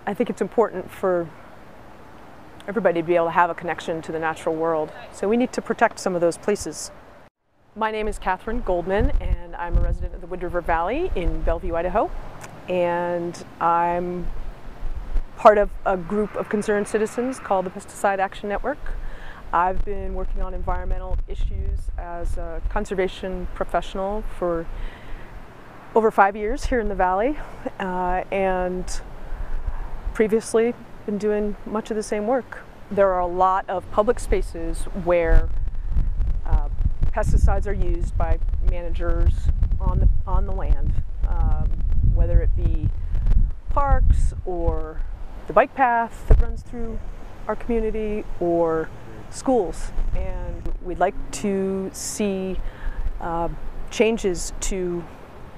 I think it's important for everybody to be able to have a connection to the natural world. So we need to protect some of those places. My name is Kathryn Goldman, and I'm a resident of the Wood River Valley in Bellevue, Idaho. And I'm part of a group of concerned citizens called the Pesticide Action Network. I've been working on environmental issues as a conservation professional for over 5 years here in the Valley, and previously been doing much of the same work. There are a lot of public spaces where pesticides are used by managers on the land, whether it be parks or the bike path that runs through our community or schools. And we'd like to see changes to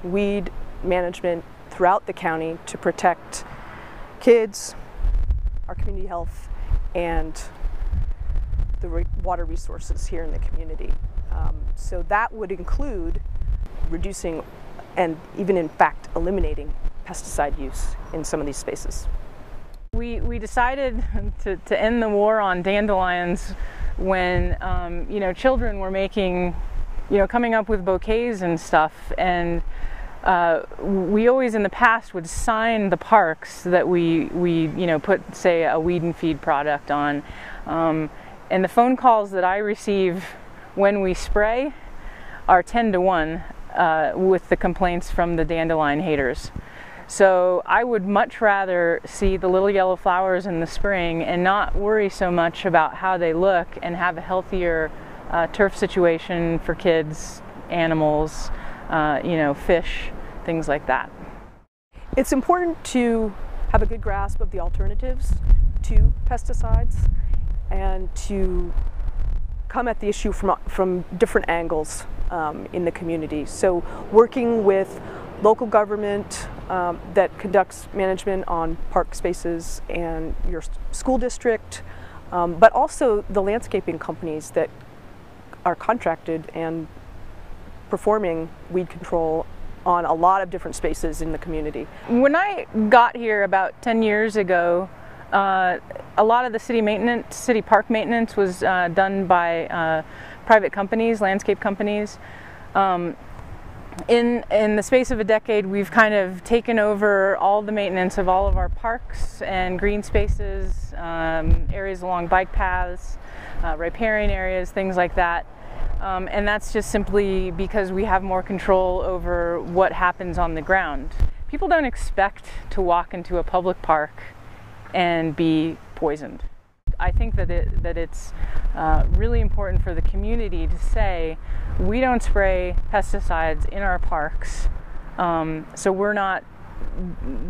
weed management throughout the county to protect kids, our community health, and the water resources here in the community. So that would include reducing and even in fact eliminating pesticide use in some of these spaces. We decided to end the war on dandelions when children were making, coming up with bouquets and stuff, and we always in the past would sign the parks that we put, say, a weed and feed product on, and the phone calls that I receive when we spray are 10 to 1 with the complaints from the dandelion haters. So I would much rather see the little yellow flowers in the spring and not worry so much about how they look and have a healthier turf situation for kids, animals, fish, things like that. It's important to have a good grasp of the alternatives to pesticides and to come at the issue from different angles in the community. So working with local government that conducts management on park spaces and your school district, but also the landscaping companies that are contracted and performing weed control on a lot of different spaces in the community. When I got here about 10 years ago, a lot of the city park maintenance was done by private companies, landscape companies. In the space of a decade, we've kind of taken over all the maintenance of all of our parks and green spaces, areas along bike paths, riparian areas, things like that. And that's just simply because we have more control over what happens on the ground. People don't expect to walk into a public park and be poisoned. I think that it's really important for the community to say, we don't spray pesticides in our parks, so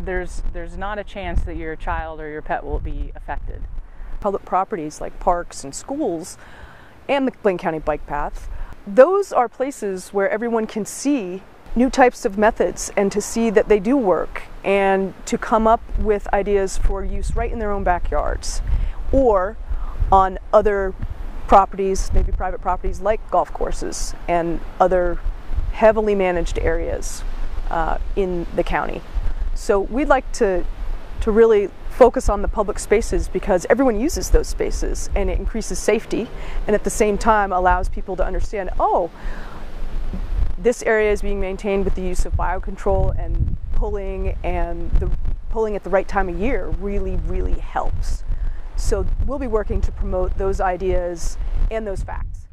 there's not a chance that your child or your pet will be affected. Public properties like parks and schools and the Blaine County Bike Path, those are places where everyone can see new types of methods and to see that they do work and to come up with ideas for use right in their own backyards or on other properties, maybe private properties like golf courses and other heavily managed areas in the county. So we'd like to really focus on the public spaces because everyone uses those spaces and it increases safety and at the same time allows people to understand, oh, this area is being maintained with the use of biocontrol, and pulling at the right time of year really, really helps. So we'll be working to promote those ideas and those facts.